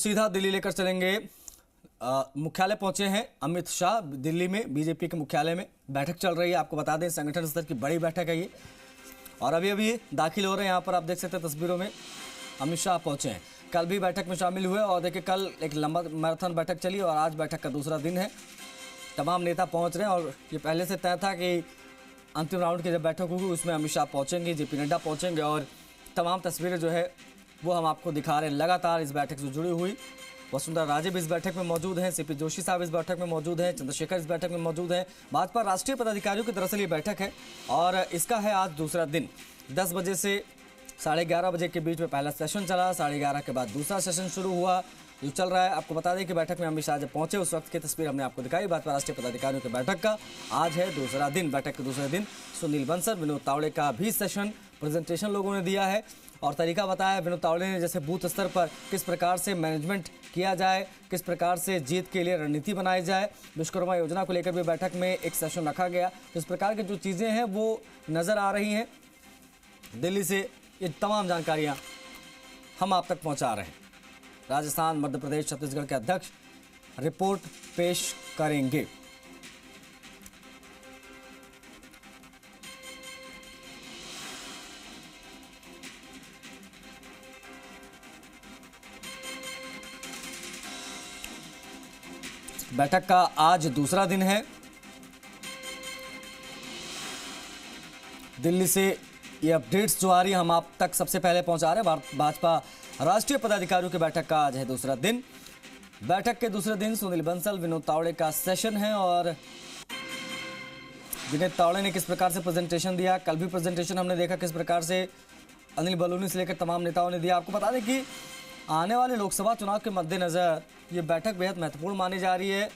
सीधा दिल्ली लेकर चलेंगे। मुख्यालय पहुंचे हैं अमित शाह। दिल्ली में बीजेपी के मुख्यालय में बैठक चल रही है। आपको बता दें संगठन स्तर की बड़ी बैठक है ये, और अभी अभी दाखिल हो रहे हैं। यहाँ पर आप देख सकते हैं तस्वीरों में अमित शाह पहुंचे हैं। कल भी बैठक में शामिल हुए और देखिए कल एक लंबा मैराथन बैठक चली और आज बैठक का दूसरा दिन है। तमाम नेता पहुँच रहे हैं और ये पहले से तय था कि अंतिम राउंड की जब बैठक होगी उसमें अमित शाह पहुँचेंगे, जेपी नड्डा पहुँचेंगे और तमाम तस्वीरें जो है वो हम आपको दिखा रहे हैं लगातार इस बैठक से जुड़ी हुई। वसुंधरा राजे भी इस बैठक में मौजूद हैं, सीपी जोशी साहब इस बैठक में मौजूद हैं, चंद्रशेखर इस बैठक में मौजूद हैं। भाजपा राष्ट्रीय पदाधिकारियों की दरअसल ये बैठक है और इसका है आज दूसरा दिन। 10 बजे से 11:30 बजे के बीच में पहला सेशन चला, 11:30 के बाद दूसरा सेशन शुरू हुआ जो चल रहा है। आपको बता दें कि बैठक में अमित शाह जब पहुंचे उस वक्त की तस्वीर हमने आपको दिखाई। भाजपा राष्ट्रीय पदाधिकारियों की बैठक का आज है दूसरा दिन। बैठक के दूसरे दिन सुनील बंसल, विनोद तावड़े का भी सेशन प्रेजेंटेशन लोगों ने दिया है और तरीका बताया है विनोद तावड़े ने, जैसे बूथ स्तर पर किस प्रकार से मैनेजमेंट किया जाए, किस प्रकार से जीत के लिए रणनीति बनाई जाए। विश्वकर्मा योजना को लेकर भी बैठक में एक सेशन रखा गया। इस प्रकार की जो चीज़ें हैं वो नज़र आ रही हैं। दिल्ली से ये तमाम जानकारियाँ हम आप तक पहुँचा रहे हैं। राजस्थान, मध्य प्रदेश, छत्तीसगढ़ के अध्यक्ष रिपोर्ट पेश करेंगे। बैठक का आज दूसरा दिन है। दिल्ली से ये अपडेट्स जो आ रही है हम आप तक सबसे पहले पहुंचा रहे हैं। भाजपा राष्ट्रीय पदाधिकारियों की बैठक का आज है दूसरा दिन। बैठक के दूसरे दिन सुनील बंसल, विनोद तावड़े का सेशन है और विनोद तावड़े ने किस प्रकार से प्रेजेंटेशन दिया, कल भी प्रेजेंटेशन हमने देखा किस प्रकार से अनिल बलूनी से लेकर तमाम नेताओं ने दिया। आपको बता दें कि आने वाले लोकसभा चुनाव के मद्देनज़र ये बैठक बेहद महत्वपूर्ण मानी जा रही है।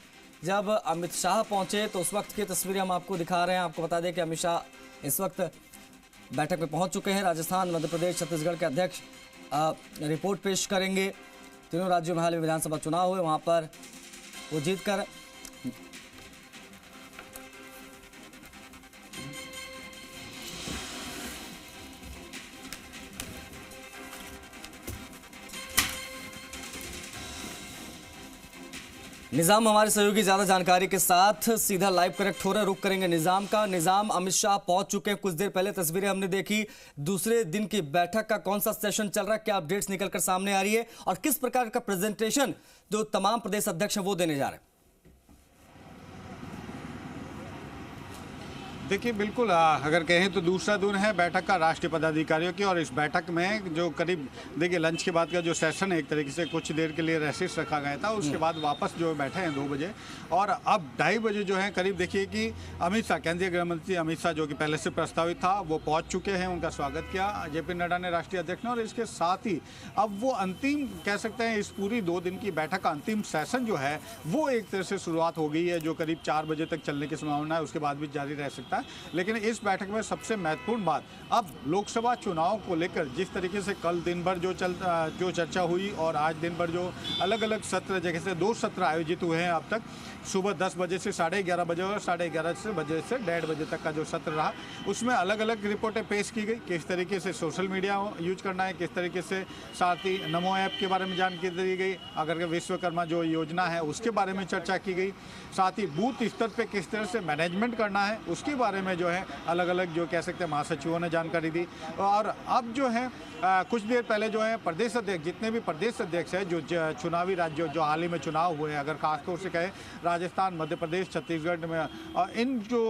जब अमित शाह पहुंचे तो उस वक्त की तस्वीरें हम आपको दिखा रहे हैं। आपको बता दें कि अमित शाह इस वक्त बैठक में पहुंच चुके हैं। राजस्थान, मध्य प्रदेश, छत्तीसगढ़ के अध्यक्ष रिपोर्ट पेश करेंगे। तीनों राज्यों में हाल में विधानसभा चुनाव हुए, वहां पर वो जीतकर निजाम हमारे सहयोगी ज्यादा जानकारी के साथ सीधा लाइव कनेक्ट हो रहे, रुक करेंगे निजाम का। निजाम, अमित शाह पहुंच चुके हैं, कुछ देर पहले तस्वीरें हमने देखी। दूसरे दिन की बैठक का कौन सा सेशन चल रहा है, क्या अपडेट्स निकलकर सामने आ रही है और किस प्रकार का प्रेजेंटेशन जो तमाम प्रदेश अध्यक्ष हैं वो देने जा रहे हैं? देखिए बिल्कुल, अगर कहें तो दूसरा दिन है बैठक का राष्ट्रीय पदाधिकारियों की। और इस बैठक में जो करीब देखिए लंच के बाद का जो सेशन है एक तरीके से कुछ देर के लिए रेसिस रखा गया था, उसके बाद वापस जो बैठे हैं 2 बजे और अब 2:30 बजे जो है करीब देखिए कि अमित शाह, केंद्रीय गृह मंत्री अमित शाह जो कि पहले से प्रस्तावित था वो पहुँच चुके हैं। उनका स्वागत किया जेपी नड्डा ने, राष्ट्रीय अध्यक्ष ने। और इसके साथ ही अब वो अंतिम कह सकते हैं इस पूरी 2 दिन की बैठक का अंतिम सेशन जो है वो एक तरह से शुरुआत हो गई है, जो करीब 4 बजे तक चलने की संभावना है, उसके बाद भी जारी रह सकता है। लेकिन इस बैठक में सबसे महत्वपूर्ण बात अब लोकसभा चुनाव को लेकर जिस तरीके से कल दिन भर जो चर्चा हुई और आज दिन भर जो अलग अलग सत्र, जगह से 2 सत्र आयोजित हुए हैं अब तक, सुबह 10 बजे से 11:30 बजे और 11:30 बजे से 1:30 बजे तक का जो सत्र रहा, उसमें अलग अलग रिपोर्टें पेश की गई। किस तरीके से सोशल मीडिया यूज करना है, किस तरीके से साथ ही नमो ऐप के बारे में जानकारी दी गई, अगर विश्वकर्मा जो योजना है उसके बारे में चर्चा की गई, साथ ही बूथ स्तर पे किस तरह से मैनेजमेंट करना है उसके बारे में जो है अलग अलग जो कह सकते हैं महासचिवों ने जानकारी दी। और अब जो है कुछ देर पहले जो है प्रदेश अध्यक्ष, जितने भी प्रदेश अध्यक्ष हैं जो चुनावी राज्यों जो हाल ही में चुनाव हुए हैं, अगर खासतौर से कहें राजस्थान, मध्य प्रदेश, छत्तीसगढ़ में, इन जो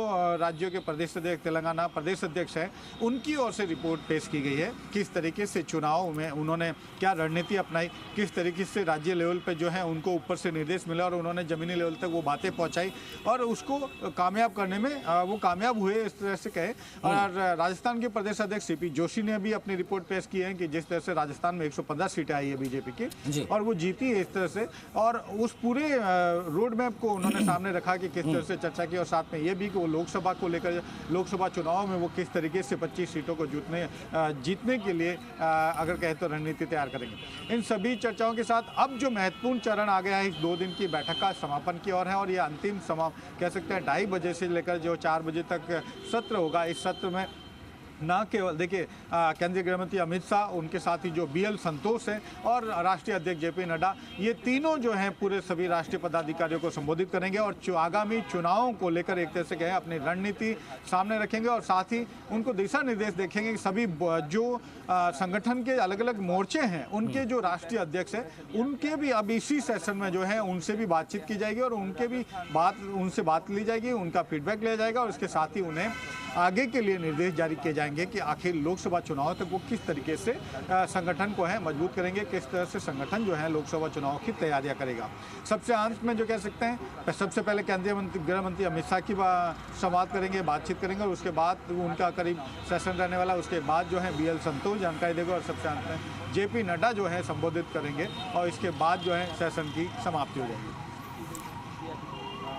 राज्यों के प्रदेश अध्यक्ष, तेलंगाना प्रदेश अध्यक्ष हैं, उनकी ओर से रिपोर्ट पेश की गई है। किस तरीके से चुनाव में उन्होंने क्या रणनीति अपनाई, किस तरीके से राज्य लेवल पे जो है उनको ऊपर से निर्देश मिला और उन्होंने जमीनी लेवल तक वो बातें पहुंचाई और उसको कामयाब करने में वो कामयाब हुए इस तरह से कहें। और राजस्थान के प्रदेश अध्यक्ष सीपी जोशी ने भी अपनी रिपोर्ट पेश की है कि जिस तरह से राजस्थान में 115 सीटें आई है बीजेपी की और वो जीती है इस तरह से, और उस पूरे रोड मैप को उन्होंने सामने रखा कि किस तरह से चर्चा की और साथ में ये भी कि वो लोकसभा को लेकर लोकसभा चुनाव में वो किस तरीके से 25 सीटों को जीतने के लिए अगर कहें तो रणनीति तैयार करेंगे। इन सभी चर्चाओं के साथ अब जो महत्वपूर्ण चरण आ गया है इस 2 दिन की बैठक का समापन की ओर है और ये अंतिम कह सकते हैं 2:30 बजे से लेकर जो 4 बजे तक सत्र होगा। इस सत्र में ना केवल देखिए केंद्रीय गृह मंत्री अमित शाह, उनके साथ ही जो BL संतोष है और राष्ट्रीय अध्यक्ष JP नड्डा, ये तीनों जो हैं पूरे सभी राष्ट्रीय पदाधिकारियों को संबोधित करेंगे और आगामी चुनावों को लेकर एक तरह से कहें अपनी रणनीति सामने रखेंगे और साथ ही उनको दिशा निर्देश देखेंगे कि सभी जो संगठन के अलग अलग मोर्चे हैं उनके जो राष्ट्रीय अध्यक्ष हैं उनके भी अब इसी सेशन में जो है उनसे भी बातचीत की जाएगी और उनके भी उनसे बात ली जाएगी, उनका फीडबैक लिया जाएगा और इसके साथ ही उन्हें आगे के लिए निर्देश जारी किए जाएंगे कि आखिर लोकसभा चुनाव तक वो किस तरीके से संगठन को है मजबूत करेंगे, किस तरह से संगठन जो है लोकसभा चुनाव की तैयारियां करेगा। सबसे अंत में जो कह सकते हैं, सबसे पहले केंद्रीय गृह मंत्री अमित शाह की संवाद करेंगे, बातचीत करेंगे और उसके बाद उनका करीब सेशन रहने वाला, उसके बाद जो है BL संतोष जानकारी देगा और सबसे अंत में JP नड्डा जो है संबोधित करेंगे और इसके बाद जो है सेशन की समाप्ति हो जाएगी।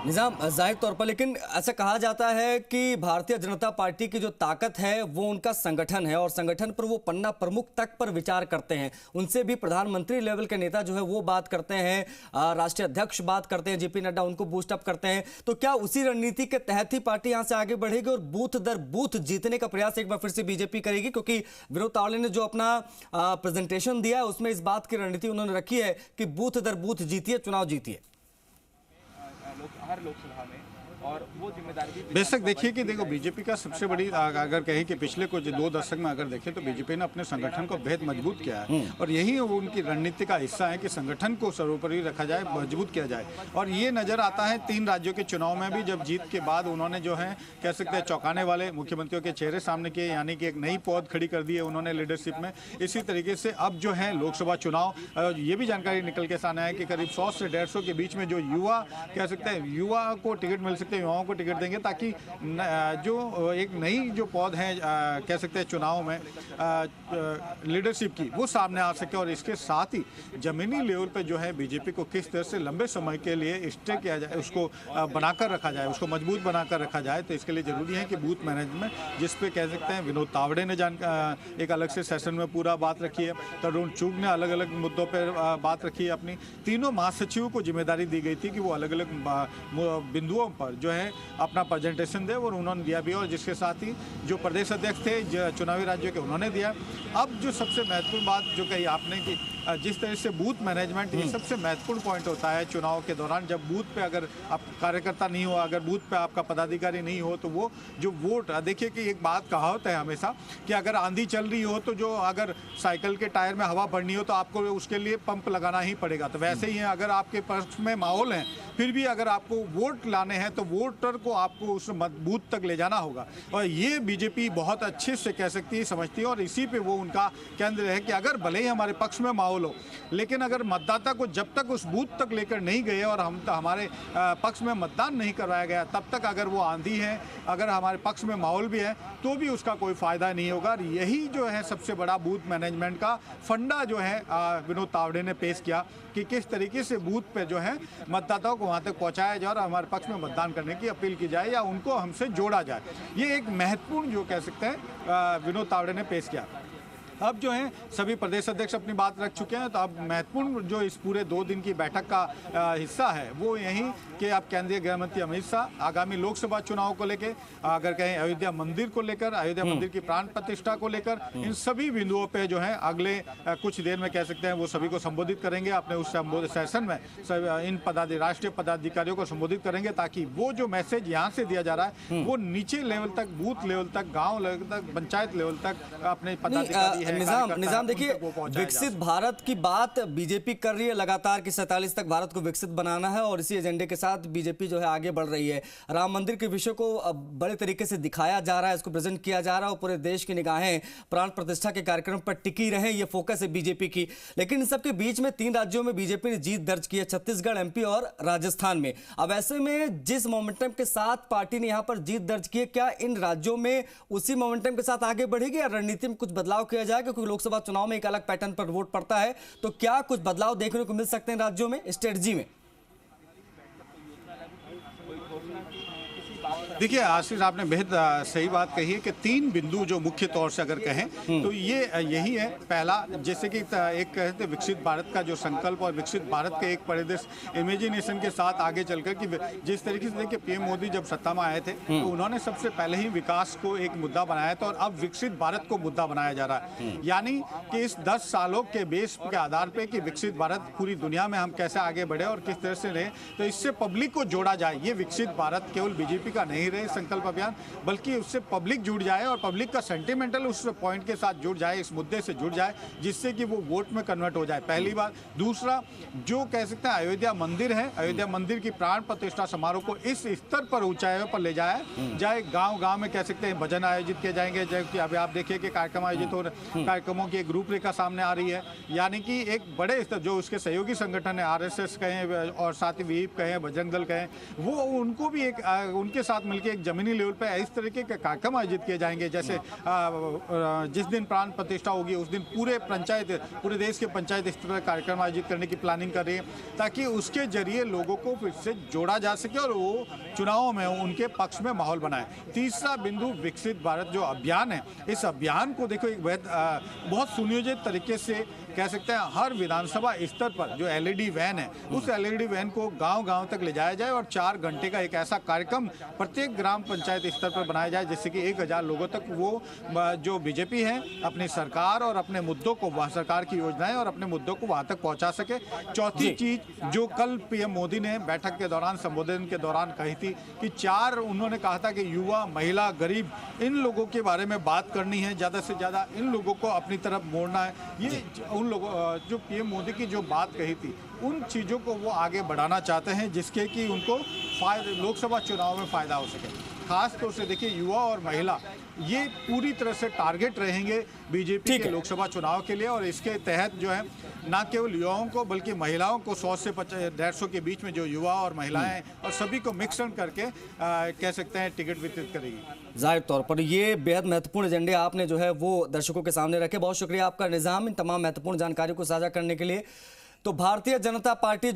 निजाम, जाहिर तौर पर लेकिन ऐसा कहा जाता है कि भारतीय जनता पार्टी की जो ताकत है वो उनका संगठन है और संगठन पर वो पन्ना प्रमुख तक पर विचार करते हैं। उनसे भी प्रधानमंत्री लेवल के नेता जो है वो बात करते हैं, राष्ट्रीय अध्यक्ष बात करते हैं, JP नड्डा उनको बूस्ट अप करते हैं। तो क्या उसी रणनीति के तहत ही पार्टी यहां से आगे बढ़ेगी और बूथ दर बूथ जीतने का प्रयास एक बार फिर से बीजेपी करेगी? क्योंकि विनोद तावड़े ने जो अपना प्रेजेंटेशन दिया है उसमें इस बात की रणनीति उन्होंने रखी है कि बूथ दर बूथ जीतिए, चुनाव जीतिए हर लोकसभा में। और वो जिम्मेदारी भी बेशक देखिए कि देखो बीजेपी का सबसे बड़ी अगर कहें कि पिछले कुछ 2 दशक में अगर देखें तो बीजेपी ने अपने संगठन को बेहद मजबूत किया है और यही वो उनकी रणनीति का हिस्सा है कि संगठन को सर्वोपरि रखा जाए, मजबूत किया जाए। और ये नजर आता है 3 राज्यों के चुनाव में भी, जब जीत के बाद उन्होंने जो है कह सकते हैं चौंकाने वाले मुख्यमंत्रियों के चेहरे सामने किए, यानी कि एक नई पौध खड़ी कर दी है उन्होंने लीडरशिप में। इसी तरीके से अब जो है लोकसभा चुनाव, ये भी जानकारी निकल के सामने है कि करीब 100 से 150 के बीच में जो युवा कह सकते हैं युवा को टिकट मिल सकते हैं, युवाओं को टिकट देंगे ताकि जो एक नई जो पौध है कह सकते हैं चुनाव में लीडरशिप की वो सामने आ सके। और इसके साथ ही जमीनी लेवल पे जो है बीजेपी को किस तरह से लंबे समय के लिए स्टे किया जाए, उसको बनाकर रखा जाए, उसको मजबूत बनाकर रखा जाए। तो इसके लिए जरूरी है कि बूथ मैनेजमेंट, जिस पे कह सकते हैं विनोद तावड़े ने एक अलग से सेशन में पूरा बात रखी है, तरुण चुग ने अलग अलग मुद्दों पर बात रखी है अपनी। तीनों महासचिवों को जिम्मेदारी दी गई थी कि वो अलग अलग बिंदुओं पर जो है अपना प्रेजेंटेशन दे और उन्होंने दिया भी, और जिसके साथ ही जो प्रदेश अध्यक्ष थे चुनावी राज्यों के उन्होंने दिया। अब जो सबसे महत्वपूर्ण बात जो कही आपने कि जिस तरह से बूथ मैनेजमेंट, ये सबसे महत्वपूर्ण पॉइंट होता है चुनाव के दौरान। जब बूथ पे अगर आप कार्यकर्ता नहीं हो, अगर बूथ पे आपका पदाधिकारी नहीं हो, तो वो जो वोट, देखिए कि एक बात कहावत है हमेशा कि अगर आंधी चल रही हो तो जो अगर साइकिल के टायर में हवा भरनी हो तो आपको उसके लिए पंप लगाना ही पड़ेगा। तो वैसे ही है, अगर आपके पक्ष में माहौल है फिर भी अगर आपको वोट लाने हैं तो वोटर को आपको उस बूथ तक ले जाना होगा। और ये बीजेपी बहुत अच्छे से कह सकती है, समझती है, और इसी पे वो उनका केंद्र है कि अगर भले ही हमारे पक्ष में माहौल हो, लेकिन अगर मतदाता को जब तक उस बूथ तक लेकर नहीं गए और हम हमारे पक्ष में मतदान नहीं करवाया गया, तब तक अगर वो आंधी है, अगर हमारे पक्ष में माहौल भी है तो भी उसका कोई फायदा नहीं होगा। और यही जो है सबसे बड़ा बूथ मैनेजमेंट का फंडा जो है विनोद तावड़े ने पेश किया कि किस तरीके से बूथ पे जो है मतदाताओं को वहाँ तक पहुँचाया जाए और हमारे पक्ष में मतदान करने की अपील की जाए या उनको हमसे जोड़ा जाए। ये एक महत्वपूर्ण जो कह सकते हैं विनोद तावड़े ने पेश किया। अब जो है सभी प्रदेश अध्यक्ष अपनी बात रख चुके हैं, तो अब महत्वपूर्ण जो इस पूरे 2 दिन की बैठक का हिस्सा है वो यही कि अब केंद्रीय गृह मंत्री अमित शाह आगामी लोकसभा चुनाव को लेकर, अगर कहें अयोध्या मंदिर को लेकर, अयोध्या मंदिर की प्राण प्रतिष्ठा को लेकर, इन सभी बिंदुओं पे जो है अगले कुछ देर में कह सकते हैं वो सभी को संबोधित करेंगे। अपने उस सेशन में इन राष्ट्रीय पदाधिकारियों को संबोधित करेंगे ताकि वो जो मैसेज यहाँ से दिया जा रहा है वो नीचे लेवल तक, बूथ लेवल तक, गाँव लेवल तक, पंचायत लेवल तक अपने पदाधिकारी निजाम देखिए, विकसित भारत की बात बीजेपी कर रही है लगातार कि 47 तक भारत को विकसित बनाना है और इसी एजेंडे के साथ बीजेपी जो है आगे बढ़ रही है। राम मंदिर के विषय को बड़े तरीके से दिखाया जा रहा है, इसको प्रेजेंट किया जा रहा है और पूरे देश की निगाहें प्राण प्रतिष्ठा के कार्यक्रम पर टिकी रहे, ये फोकस है बीजेपी की। लेकिन इन सबके बीच में 3 राज्यों में बीजेपी ने जीत दर्ज की है, छत्तीसगढ़, MP और राजस्थान में। अब ऐसे में जिस मोमेंटम के साथ पार्टी ने यहां पर जीत दर्ज की है, क्या इन राज्यों में उसी मोमेंटम के साथ आगे बढ़ेगी या रणनीति में कुछ बदलाव किया जाएगा? क्योंकि लोकसभा चुनाव में एक अलग पैटर्न पर वोट पड़ता है, तो क्या कुछ बदलाव देखने को मिल सकते हैं राज्यों में स्ट्रेटजी में? देखिए आशीष, आपने बेहद सही बात कही है कि 3 बिंदु जो मुख्य तौर से अगर कहें तो ये यही है। पहला, जैसे कि एक कहते विकसित भारत का जो संकल्प और विकसित भारत के एक परिदृश्य इमेजिनेशन के साथ आगे चलकर कि जिस तरीके से देखिए पीएम मोदी जब सत्ता में आए थे तो उन्होंने सबसे पहले ही विकास को एक मुद्दा बनाया था और अब विकसित भारत को मुद्दा बनाया जा रहा है। यानी कि इस 10 सालों के बेस के आधार पे कि विकसित भारत पूरी दुनिया में हम कैसे आगे बढ़े और किस तरह से रहे, तो इससे पब्लिक को जोड़ा जाए। ये विकसित भारत केवल बीजेपी का नहीं रहे संकल्प अभियान, बल्कि उससे पब्लिक जुड़ जाए और पब्लिक का सेंटिमेंटल उस पॉइंट के साथ जुड़ जाए, इस मुद्दे से जुड़ जाए, जिससे कि वो वोट में कन्वर्ट हो जाए, पहली बात। दूसरा, जो कह सकते हैं अयोध्या मंदिर है, अयोध्या मंदिर की प्राण प्रतिष्ठा समारोह को इस स्तर पर ऊंचाइयों पर ले जाए जाए। गांव-गांव में कह सकते हैं भजन आयोजित किए जाएंगे, जबकि अभी आप देखिए कि कार्यक्रम आयोजित हो रहे, कार्यक्रमों की एक रूपरेखा सामने आ रही है। यानी कि एक बड़े स्तर, जो उसके सहयोगी संगठन है, आरएसएस कहें और साथ ही वीप कहें, बजरंग दल कहें, वो उनको भी एक उनके साथ मिलकर एक जमीनी लेवल पर इस तरीके के कार्यक्रम आयोजित किए जाएंगे। जैसे जिस दिन प्राण प्रतिष्ठा होगी उस दिन पूरे देश के पंचायत स्तर पर कार्यक्रम आयोजित करने की प्लानिंग कर रही है, ताकि उसके जरिए लोगों को फिर से जोड़ा जा सके और वो चुनावों में उनके पक्ष में माहौल बनाए। तीसरा बिंदु, विकसित भारत जो अभियान है, इस अभियान को देखो एक बहुत सुनियोजित तरीके से कह सकते हैं हर विधानसभा स्तर पर जो एलईडी वैन है, उस एलईडी वैन को गांव-गांव तक ले जाया जाए और 4 घंटे का एक ऐसा कार्यक्रम प्रत्येक ग्राम पंचायत स्तर पर बनाया जाए, जिससे कि 1000 लोगों तक वो जो बीजेपी है अपनी सरकार और अपने मुद्दों को, वह सरकार की योजनाएं और अपने मुद्दों को वहां तक पहुंचा सके। चौथी चीज जो कल पीएम मोदी ने बैठक के दौरान संबोधन के दौरान कही थी कि उन्होंने कहा था कि युवा, महिला, गरीब, इन लोगों के बारे में बात करनी है, ज्यादा से ज्यादा इन लोगों को अपनी तरफ मोड़ना है। ये उन लोगों जो पीएम मोदी की जो बात कही थी, उन चीजों को वो आगे बढ़ाना चाहते हैं, जिसके कि उनको लोकसभा चुनाव में फायदा हो सके। खास तौर से देखिए युवा और महिला ये पूरी तरह से टारगेट रहेंगे बीजेपी के लोकसभा चुनाव के लिए, और इसके तहत जो है ना केवल युवाओं को बल्कि महिलाओं को 100 से 150 के बीच में जो युवा और महिलाएं हैं और सभी को मिक्सन करके कह सकते हैं टिकट वितरित करेगी। जाहिर तौर पर ये बेहद महत्वपूर्ण एजेंडे आपने जो है वो दर्शकों के सामने रखे। बहुत शुक्रिया आपका निजाम, इन तमाम महत्वपूर्ण जानकारी को साझा करने के लिए। तो भारतीय जनता पार्टी